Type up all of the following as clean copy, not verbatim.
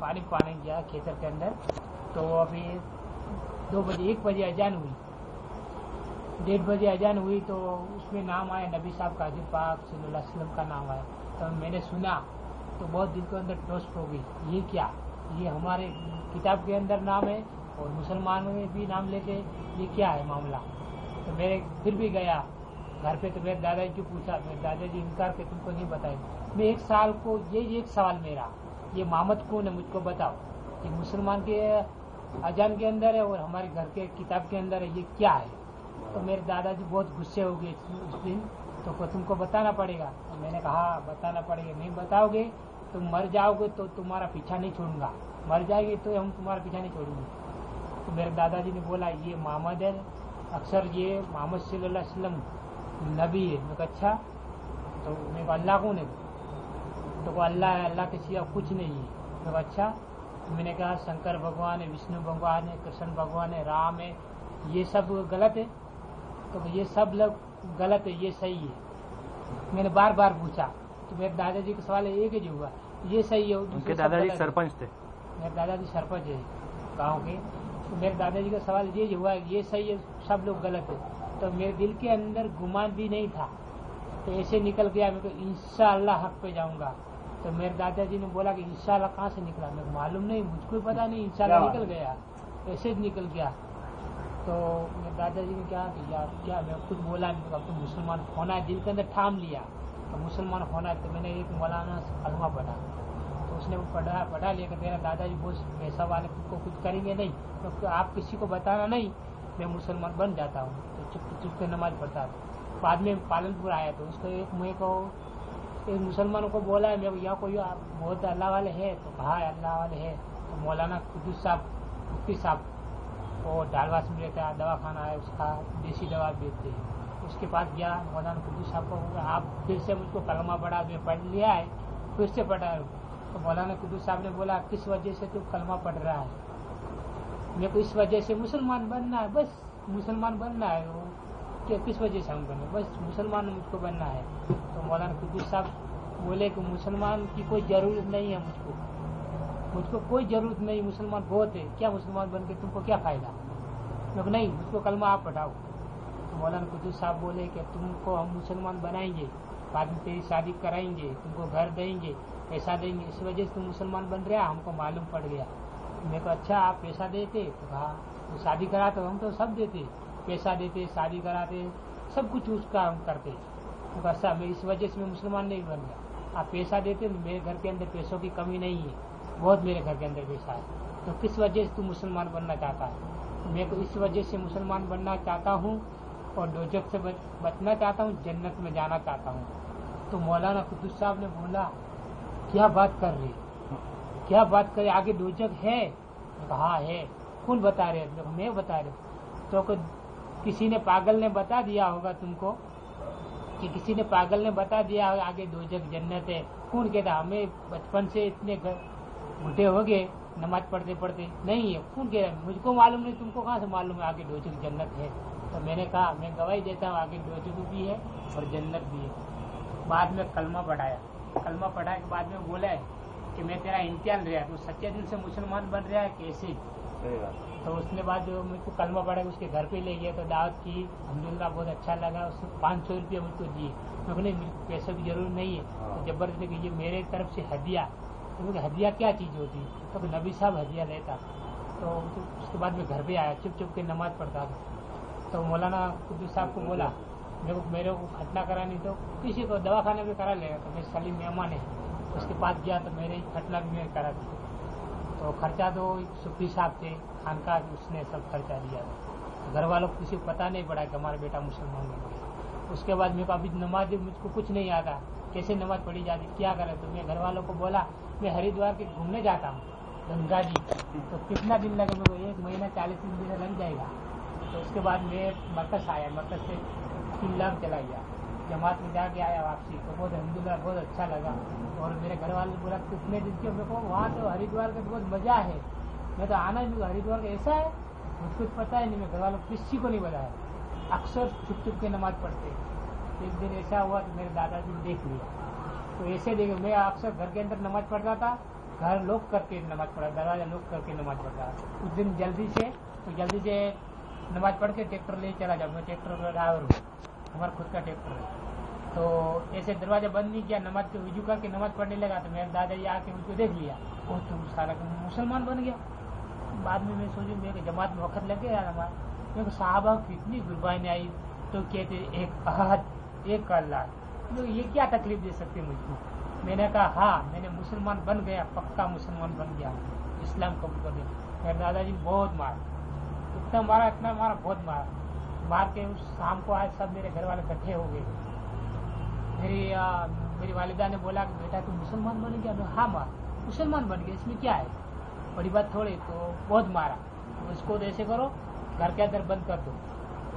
पानी पाने गया खेतर के अंदर, तो अभी 2 बजे 1 बजे अजान हुई, 1:30 बजे अजान हुई, तो उसमें नाम आया नबी साहब काजी पाक सल्लल्लाहु अलैहि वसल्लम का नाम आया। तो मैंने सुना तो बहुत दिल के अंदर टोस्ट हो गई, ये क्या, ये हमारे किताब के अंदर नाम है और मुसलमानों में भी नाम लेते, ये क्या है मामला। तो मेरे फिर भी गया घर पे, तो मेरे दादाजी को पूछा, मेरे दादाजी इनकार के तुमको नहीं बताए। मैं 1 साल को ये एक सवाल मेरा, ये मोहम्मद कौन है मुझको बताओ, ये मुसलमान के अजान के अंदर है और हमारे घर के किताब के अंदर है, ये क्या है। तो मेरे दादाजी बहुत गुस्से हो गए उस दिन, तो तुमको बताना पड़ेगा। तो मैंने कहा बताना पड़ेगा, नहीं बताओगे तुम मर जाओगे तो तुम्हारा पीछा नहीं छोड़ूंगा, मर जाएगी तो हम तुम्हारा पीछा नहीं छोड़ेंगे। तो मेरे दादाजी ने बोला ये मोहम्मद है, अक्सर ये मोहम्मद सल्लल्लाहु अलैहि वसल्लम नबी है। मैं अच्छा, तो मैं अल्लाह कौन है, तो अल्लाह है, अल्लाह के सिवा कुछ नहीं है। मैं अच्छा, मैंने कहा शंकर भगवान है, विष्णु भगवान है, कृष्ण भगवान है, राम है, ये सब गलत है। तो ये सब लोग गलत है, ये सही है। मैंने बार बार पूछा, तो मेरे दादाजी का सवाल एक ही जो हुआ, ये सही है। उनके दादाजी सरपंच थे, मेरे दादाजी सरपंच है गाँव के। तो मेरे दादाजी का सवाल ये जो हुआ, ये सही है, सब लोग गलत है। तो मेरे दिल के अंदर गुमान भी नहीं था, तो ऐसे निकल गया मैं तो इंशाअल्लाह हक पे जाऊंगा। तो मेरे दादाजी ने बोला कि इंशाअल्लाह कहाँ से निकला, मेरे को मालूम नहीं, मुझको पता नहीं, इंशाअल्लाह निकल गया, ऐसे निकल गया। तो मेरे दादाजी ने कहा कि यार क्या, मैं कुछ बोला नहीं, अब तो मुसलमान होना है, दिल के अंदर ठाम लिया तो मुसलमान होना है। तो मैंने एक मौलाना से कलमा पढ़ा, तो उसने पढ़ा लिया कि तेरा दादाजी बहुत पैसा वाले को कुछ करेंगे नहीं, तो आप किसी को बताना नहीं, मैं मुसलमान बन जाता हूँ। तो चुप के नमाज पढ़ता था। बाद में पालनपुर आया तो उसको एक मुसलमानों को बोला है, मैं यहाँ कोई बहुत अल्लाह वाले है, तो कहा अल्लाह वाले है। तो मौलाना कुद्दूस साहब, मुफ्ती साहब, वो डालवास में रहता है, दवा खाना है उसका, देसी दवा बेचते हैं। उसके पास गया, मौलाना कुद्दूस साहब को, आप फिर से मुझको कलमा पढ़ा, मैं पढ़ लिया है, फिर से पढ़ा। तो मौलाना कुद्दूस साहब ने बोला किस वजह से तू कलमा पढ़ रहा है। मेरे को इस वजह से मुसलमान बनना है, बस मुसलमान बनना है। वो क्या, किस वजह से हम बने, बस मुसलमान मुझको बनना है। तो मौलाना कुद्दूस साहब बोले कि मुसलमान की कोई जरूरत नहीं है, मुझको कोई जरूरत नहीं, मुसलमान बहुत है, क्या मुसलमान बन के तुमको क्या फायदा। लोग नहीं, मुझको कलमा आप पढ़ाओ। तो मौलाना कुद्दूस साहब बोले कि तुमको हम मुसलमान बनाएंगे, बाद में तेरी शादी कराएंगे, तुमको घर देंगे, पैसा देंगे, इस वजह से तुम मुसलमान बन रहे, हमको मालूम पड़ गया। मेरे को अच्छा आप पैसा देते, तो कहा तो शादी कराते, हम तो सब देते, पैसा देते, शादी कराते, सब कुछ उसका हम करते। तो अच्छा, मैं इस वजह से मैं मुसलमान नहीं बन गया, आप पैसा देते, मेरे घर के अंदर पैसों की कमी नहीं है, बहुत मेरे घर के अंदर पैसा है, तो किस वजह से तू मुसलमान बनना चाहता है। मैं को इस वजह से मुसलमान बनना चाहता हूँ और दोजख से बचना चाहता हूँ, जन्नत में जाना चाहता हूँ। तो मौलाना कुद्दूस साहब ने बोला क्या बात कर रहे, क्या बात करे, आगे दोजख है। कहा है, कौन बता रहे, मैं बता रहे। तो किसी ने पागल ने बता दिया होगा तुमको, कि किसी ने पागल ने बता दिया होगा आगे दोजख जन्नत है। कौन कहता, हमें बचपन से इतने बूढ़े हो गए नमाज पढ़ते पढ़ते नहीं है, कौन कह रहा, मुझको मालूम नहीं, तुमको कहाँ से मालूम है आगे दोजख जन्नत है। तो मैंने कहा मैं गवाही देता हूँ आगे दोजख भी है और जन्नत भी है। बाद में कलमा पढ़ाया, कलमा पढ़ाए के बाद में बोला है कि मैं तेरा इम्तिहान रहा, तो सच्चे दिल से मुसलमान बन रहा है कैसे। तो उसने बाद जो मुझको कलमा पढ़ा उसके घर पे ले गया, तो दावत की, अल्हम्दुलिल्लाह बहुत अच्छा लगा। उसने 500 रुपया मुझको दिए, नहीं पैसे की जरूरत नहीं है। तो जबरदस्ती कि ये मेरे तरफ से हदिया। तो हदिया क्या चीज़ होती, तो नबी साहब हदिया लेता। तो उसके बाद मैं घर पे आया, चुप चुप के नमाज पढ़ता था। तो मौलाना कुद्दूस साहब को बोला मेरे को खतना करानी, तो किसी को दवाखाने में करा लेगा। तो मैं सलीम मेहमान है, उसके पास गया तो मेरे खतना भी मैं करा दी। तो खर्चा तो सुफी साहब थे खानका, उसने सब खर्चा दिया। तो घर वालों को किसी को पता नहीं पड़ा कि हमारा बेटा मुसलमान बन गया। उसके बाद मेरे को अभी नमाज मुझको कुछ नहीं आता, कैसे नमाज पढ़ी जाती, क्या करे। तो मैं घर वालों को बोला मैं हरिद्वार के घूमने जाता हूँ गंगा जी, तो कितना दिन लगे, मेरे को 1 महीना 40 दिन लग जाएगा। तो उसके बाद मैं मरकज आया, मरकज से 3 लाख चला गया, जमात में जाके आया वापसी। तो बहुत अल्हम्दुलिल्लाह बहुत अच्छा लगा। और मेरे घर वाले बोला कितने दिन के, मेरे को वहाँ तो हरिद्वार का बहुत मजा है, मैं तो आना ही, हरिद्वार का ऐसा है मुझको पता ही नहीं। मैं घर वालों किसी को नहीं बताया, अक्सर छुप छुप के नमाज पढ़ते। एक दिन ऐसा हुआ तो मेरे दादाजी ने देख लिया, तो ऐसे देखे मैं अक्सर घर के अंदर नमाज पढ़ता था, گھر لوک کر کے نماز پڑھا, دروازہ لوک کر کے نماز پڑھا. اس دن جلدی سے نماز پڑھ کے ٹریکٹر لے چلا جاؤں. میں ٹریکٹر کا ڈرائیور ہوں, ہمارا خود کا ٹریکٹر ہے. تو ایسے دروازہ بند نہیں کیا, نماز کے وضو کر کے نماز پڑھنے لگا تو میرے دادا جی آ کے مجھ کو دیکھ لیا, اور تو سارا مسلمان بن گیا. بعد میں سوچوں میرے جماعت میں وقت لگ گیا نماز. میرے صحابہ کی اتنی قربانی آئی تو کہتے ایک احد, ایک اللہ, تو یہ کیا تکلیف دے سکتے مجھ کو. میں نے کہا ہاں میں نے مسلمان بن گیا, پکا مسلمان بن گیا, اسلام قبول کر دیا. میرے دادا جی بہت مارا, اتنا مارا بہت مار کے شام کو آج سب میرے گھر والے اکٹھے ہو گئے. میری والدہ نے بولا کہ بیٹا تم مسلمان بن گیا. ہاں ماں مسلمان بن گیا, اس میں کیا ہے, بڑی بات تھوڑی. تو بہت مارا. اس کو ایسے کرو گھر کے اندر بند کر دو,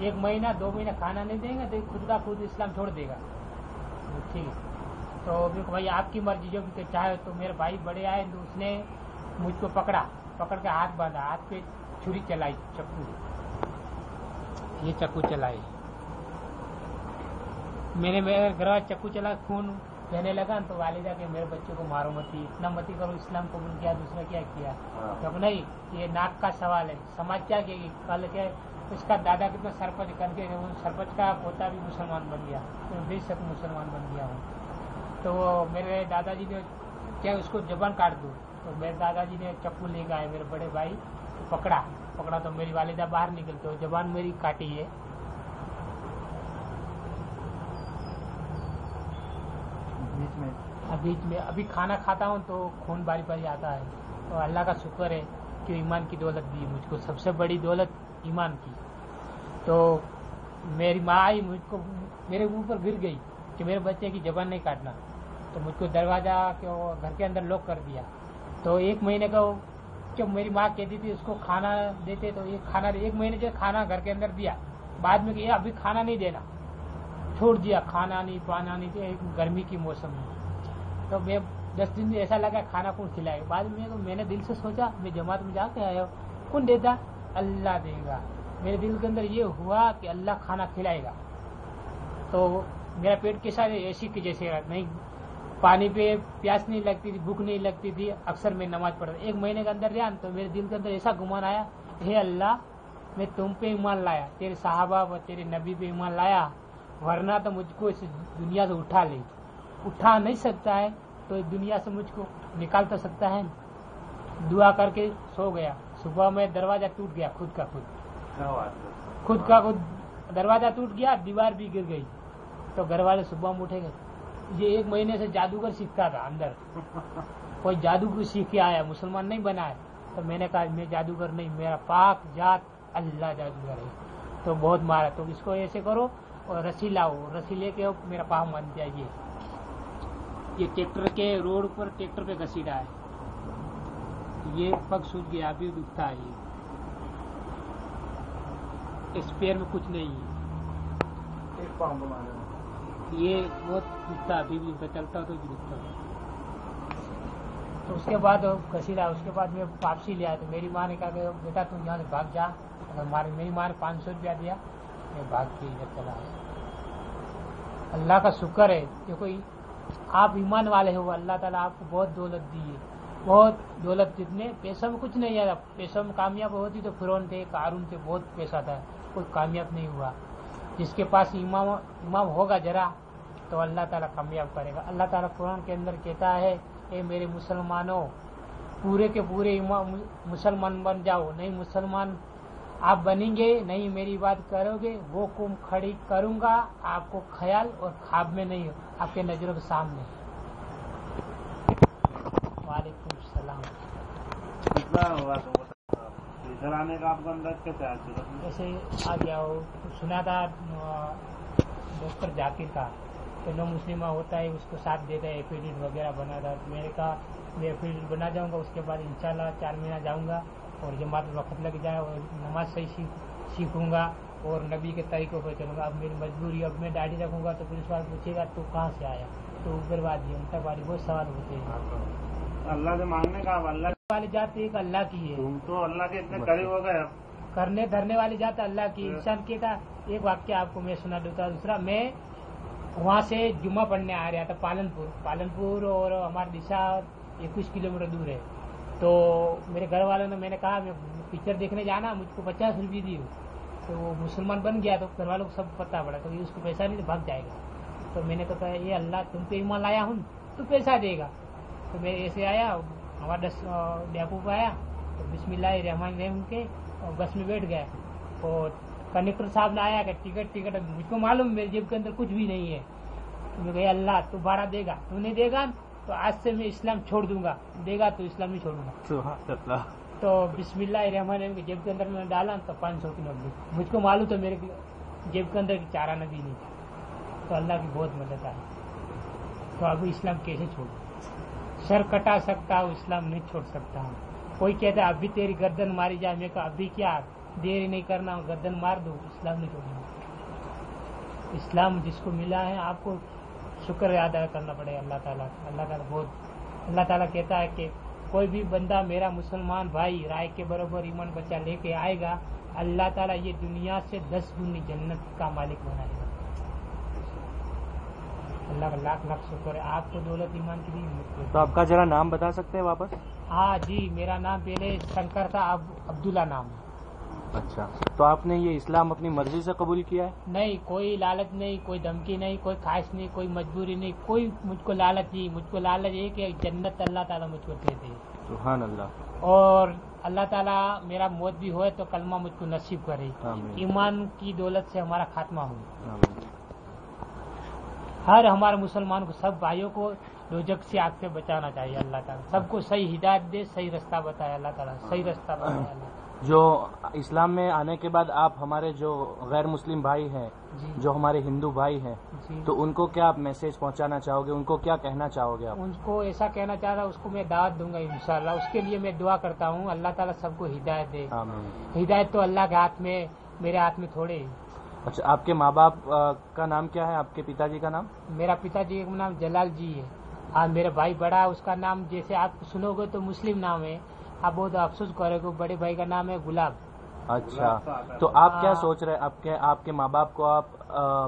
1 مہینہ 2 مہینہ کھانا نہیں دیں گے تو خود کا خود اسلام چھوڑ دے گا. ٹھیک ہے. تو بھائی آپ کی مرضی جو بھی چاہے. تو میرے بھائی بڑے آئے تو اس نے مجھ کو پکڑ کے ہاتھ باندھا, ہاتھ پہ چھری چلائی, یہ چکو چلائی. میں نے میرے گھر چکو چلا, خون بہنے لگا. تو والدہ کہ میرے بچوں کو مارو متی, اتنا متی کرو, اسلام قبول کیا, دوسرا کیا کیا. تو نہیں, یہ ناک کا سوال ہے. سماج کیا کہ کل کیا اس کا دادا کتنا سرپنچ کر کے سرپنچ کا پوتا بھی مسلمان بن گیا, تو بے شک مسلمان بن گیا ہوں. تو میرے دادا جی نے کیا اس کو زبان کاٹ دو. تو میرے دادا جی نے چپو لے کے آئے, میرے بڑے بھائی پکڑا تو میری والدہ باہر نکل, تو زبان میری کاٹی ہے. بیچ میں ابھی کھانا کھاتا ہوں تو خون باری باری آتا ہے. تو اللہ کا شکر ہے کہ ایمان کی دولت دی مجھ کو, سب سے بڑی دولت ایمان کی. تو میری ماں آئی, مجھ کو میرے اوپر گر گئی کہ میرے بچے کی زبان نہیں کاٹنا. تو مجھ کو دروازہ گھر کے اندر لاک کر دیا. تو 1 مہینے کا جب میری ماں کہتی تھی اس کو کھانا دیتے, تو یہ کھانا 1 مہینے جو کھانا گھر کے اندر دیا. بعد میں کہ ابھی کھانا نہیں دینا, چھوڑ دیا, کھانا نہیں پانا نہیں, گرمی کی موسم میں. تو میں 10 دن ایسا لگا کھانا کون کھلائے. بعد میں نے دل سے سوچا, میں جماعت میں جا کے آیا, کون دیتا, اللہ دے گا. میرے دل کے اندر یہ ہوا کہ اللہ کھانا کھلائے گا. تو میرا پیٹ کے ساتھ ایسی کی جیسے نہیں, پانی پہ پیاس نہیں لگتی تھی, بھوک نہیں لگتی تھی. اکثر میں نماز پڑھتا. 1 مہینے کے اندر رہا تو میرے دل کے اندر ایسا گمان آیا, ہے اللہ میں تم پہ ایمان لایا, تیرے صحابہ و تیرے نبی پہ ایمان لایا, ورنہ تو مجھ کو اس دنیا سے اٹھا نہیں سکتا ہے, تو اس دنیا سے مجھ کو نکال تو سکتا ہے. دعا کر کے سو گیا. صبح میں دروازہ ٹوٹ گیا, خود کا خود دروازہ ٹوٹ گیا, دیوار بھی گر گئی. تو گھر والے صبح میں اٹھے گئے. یہ 1 مہینے سے جادوگر سیکھتا تھا اندر, کوئی جادو سیکھ کے آیا, مسلمان نہیں بنا ہے. تو میں نے کہا میں جادوگر نہیں, میرا پاک ذات اللہ جادوگر ہے. تو بہت مارا. تو اس کو ایسے کرو اور رسی لاؤ, رسی لے کے میرا پاؤں مان جائیے. یہ ٹریکٹر کے روڈ پر ٹریکٹر پہ گھسیٹا ہے, یہ پگ سوج گیا, ابھی دکھتا ہے. اس پیر میں کچھ نہیں ہے, یہ بہت دکھتا, ابھی بھی چلتا تو بھی دکھتا. تو اس کے بعد گھسیٹا. اس کے بعد میں واپسی لے آیا. تو میری ماں نے کہا کہ بیٹا تم یہاں سے بھاگ جا. میری ماں نے 500 روپیہ دیا, میں بھاگ کے ادھر چلا آیا. اللہ کا شکر ہے. دیکھو آپ ایمان والے ہو, اللہ تعالیٰ آپ کو بہت دولت دی ہے, بہت دولت. جتنے پیسوں میں کچھ نہیں ہے. پیسوں میں کامیاب ہوتی تو فرعون تھے, قارون تھے, بہت پیسہ تھا, کوئی کامیاب نہیں ہوا. جس کے پاس ایمان ہوگا ذرا تو اللہ تعالیٰ کامیاب کرے گا. اللہ تعالیٰ قرآن کے اندر کہتا ہے, اے میرے مسلمانوں پورے کے پورے مسلمان بن جاؤ. نہیں مسلمان آپ بنیں گے, نہیں میری بات کرو گے, وہ قوم کھڑی کروں گا آپ کو خیال اور خواب میں نہیں, آپ کے نظروں کے سامنے. وعلیکم السلام. ادھر آنے کا آپ کو انداز کیسے آیا؟ ایسے آ گیا ہو. سنا تھا ڈاکٹر ذاکر کا, تو نو مسلمہ ہوتا ہے اس کو ساتھ دیتا ہے, ایفیڈیٹ وغیرہ بنا تھا. میں نے کہا میں ایفیڈیٹ بنا جاؤں گا, اس کے بعد انشاءاللہ 4 مہینہ جاؤں گا اور جماعت میں وقت لگ جائے اور نماز صحیح سیکھوں گا اور نبی کے طریقوں پہ چلوں گا. اب میری مجبوری, اب میں داڑھی رکھوں گا تو پھر سوال پوچھے گا تو کہاں سے آیا, تو اوپر وادی ان تک والی بہت سوال ہوتے ہیں. اللہ سے مانگنے کا اللہ والی جات ایک اللہ کی ہے, تم تو اللہ کے اتنے قریب ہو گئے. کرنے دھرنے والی جات اللہ کی. انسان کے تھا. ایک واقعہ آپ کو میں سنا دیتا. دوسرا, میں وہاں سے جمعہ پڑھنے آ رہا تھا پالنپور, اور ہمارے دشا 21 किलोमीटर दूर है। तो मेरे घर वालों ने, मैंने कहा मैं पिक्चर देखने जाना, मुझको 50 रुपये दिए। तो वो मुसलमान बन गया तो घर वालों को सब पता पड़ा, तो ये उसको पैसा नहीं तो भाग जाएगा। तो मैंने तो कहा ये अल्लाह तुम पे ईमान लाया हूँ तो पैसा देगा। तो मैं ऐसे आया, हमारा 10 डेपो पे आया, तो बिस्मिल्लाहिर्रहमानिर्रहीम के बस में बैठ गया। और कंडक्टर साहब ने आया कि टिकट, मुझको मालूम मेरे जेब के अंदर कुछ भी नहीं है। तो मैं कहा अल्लाह तू भाड़ा देगा, तू नहीं देगा तो आज से मैं इस्लाम छोड़ दूंगा, देगा तो इस्लाम नहीं छोड़ूंगा। तो बिस्मिल्लाहिर्रहमानिर्रहीम के जेब के अंदर मैंने डाला तो 500 की नोट दी। मुझको मालूम तो मेरे जेब के अंदर चार आना भी नहीं था। तो अल्लाह की बहुत मदद आई। तो अब इस्लाम कैसे छोड़ू? सर कटा सकता हूँ, इस्लाम नहीं छोड़ सकता हूँ। कोई कहता है अभी तेरी गर्दन मारी जाए, मैं कहा अभी क्या, देर नहीं करना, गर्दन मार दो, इस्लाम नहीं छोड़ना। इस्लाम जिसको मिला है आपको शुक्र अदा करना पड़ेगा अल्लाह ताला। अल्लाह ताला कहता है कि कोई भी बंदा मेरा मुसलमान भाई राय के बराबर ईमान बच्चा लेके आएगा, अल्लाह ताला ये दुनिया से 10 गुनी जन्नत का मालिक बनाएगा। अल्लाह का लाख लाख शुक्र है। आपको दौलत ईमान की भी। तो आपका जरा नाम बता सकते हैं वापस? हाँ जी, मेरा नाम पहले शंकर था, अब अब्दुल्ला नाम है। अच्छा, तो आपने ये इस्लाम अपनी मर्जी से कबूल किया है? नहीं, कोई लालच नहीं, कोई धमकी नहीं, कोई ख्वाहिश नहीं, कोई मजबूरी नहीं, कोई मुझको लालच नहीं। मुझको लालच है कि जन्नत अल्लाह ताला मुझको दे दे। सुभान अल्लाह। और अल्लाह ताला मेरा मौत भी होए तो कलमा मुझको नसीब करे। आमीन। ईमान की दौलत से हमारा खात्मा हो। आमीन। हर हमारे मुसलमान को, सब भाइयों को दोजख से आग से बचाना चाहिए अल्लाह ताला। सबको सही हिदायत दे, सही रास्ता बताए अल्लाह ताला, सही रास्ता बताए अल्लाह। जो इस्लाम में आने के बाद आप हमारे जो गैर मुस्लिम भाई हैं, जो हमारे हिंदू भाई हैं, तो उनको क्या आप मैसेज पहुंचाना चाहोगे? उनको क्या कहना चाहोगे आप? उनको ऐसा कहना चाह रहा, उसको मैं दावत दूंगा इंशाल्लाह। उसके लिए मैं दुआ करता हूँ अल्लाह ताला सबको हिदायत दे। आमीन। हिदायत तो अल्लाह के हाथ में, मेरे हाथ में थोड़े। अच्छा, आपके माँ बाप का नाम क्या है? आपके पिताजी का नाम? मेरा पिताजी का नाम जलाल जी है। और मेरा भाई बड़ा है, उसका नाम जैसे आप सुनोगे तो मुस्लिम नाम है, आप बहुत अफसोस करोगे। बड़े भाई का नाम है गुलाब। अच्छा, तो आप क्या सोच रहे हैं? आपके माँ बाप को आप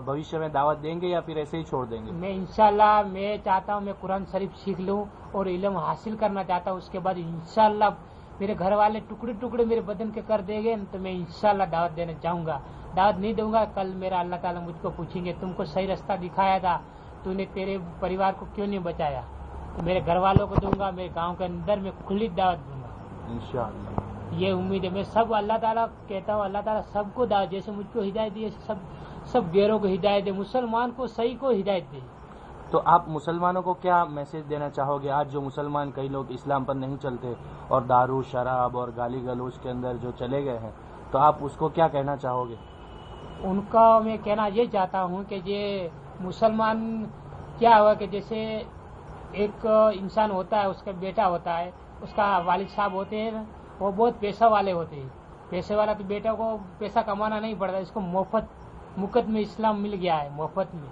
भविष्य में दावत देंगे या फिर ऐसे ही छोड़ देंगे? मैं इंशाल्लाह, मैं चाहता हूँ मैं कुरान शरीफ सीख लूँ और इल्म हासिल करना चाहता हूँ। उसके बाद इंशाल्लाह मेरे घर वाले टुकड़े टुकड़े मेरे बदन के कर देंगे तो मैं इंशाल्लाह दावत देने जाऊंगा। दावत नहीं दूंगा, कल मेरा अल्लाह ताला मुझको पूछेंगे तुमको सही रास्ता दिखाया था, तूने तेरे परिवार को क्यों नहीं बचाया? तो मेरे घर वालों को दूंगा, मेरे गाँव के अंदर में खुली दावत दूंगा इंशाअल्लाह। ये उम्मीद है। मैं सब अल्लाह ताला कहता हूँ, अल्लाह ताला सबको दावत, जैसे मुझको हिदायत दी सब गैरों को हिदायत दे, मुसलमान को सही को हिदायत दे। तो आप मुसलमानों को क्या मैसेज देना चाहोगे? आज जो मुसलमान कई लोग इस्लाम पर नहीं चलते और दारू शराब और गाली गलौज के अंदर जो चले गए हैं, तो आप उसको क्या कहना चाहोगे? उनका मैं कहना ये चाहता हूँ कि ये मुसलमान क्या हुआ कि जैसे एक इंसान होता है, उसका बेटा होता है, उसका वालिद साहब होते हैं, वो बहुत पैसा वाले होते हैं। पैसे वाला तो बेटा को पैसा कमाना नहीं पड़ता, इसको मुफ्त में इस्लाम मिल गया है, मुफ्त में,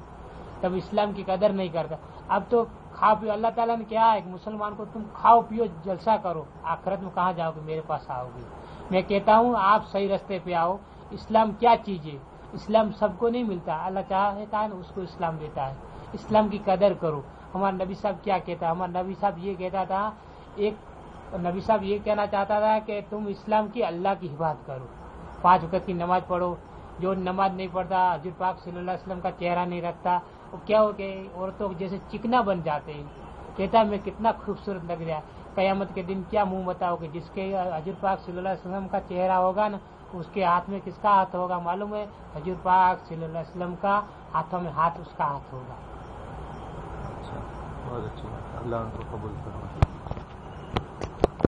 तब इस्लाम की कदर नहीं करता। अब तो खाओ पियो, अल्लाह ताला ने क्या है मुसलमान को, तुम खाओ पियो जलसा करो, आखिरत में कहाँ जाओगे, मेरे पास आओगे। मैं कहता हूँ आप सही रास्ते पे आओ। इस्लाम क्या चीज है? इस्लाम सबको नहीं मिलता, अल्लाह चाहता है उसको इस्लाम देता है। इस्लाम की कदर करो। हमारा नबी साहब क्या कहता है? हमारा नबी साहब ये कहता था, एक नबी साहब ये कहना चाहता था कि तुम इस्लाम की, अल्लाह की हिफाजत करो, 5 वक्त की नमाज पढ़ो। जो नमाज नहीं पढ़ता, हजूर पाक सल्लल्लाहु अलैहि वसल्लम का चेहरा नहीं रखता, वो क्या हो के औरतों जैसे चिकना बन जाते हैं। कहता है मैं कितना खूबसूरत लग रहा है। कयामत के दिन क्या मुंह बताओगे? जिसके हजूर पाक सल्लल्लाहु अलैहि वसल्लम का चेहरा होगा ना, उसके हाथ में किसका हाथ होगा मालूम है? हजूर पाक सल्लल्लाहु अलैहि वसल्लम का हाथों में हाथ, उसका हाथ होगा। अच्छा, बहुत अच्छी बात, अल्लाह उनको कबूल फरमाए।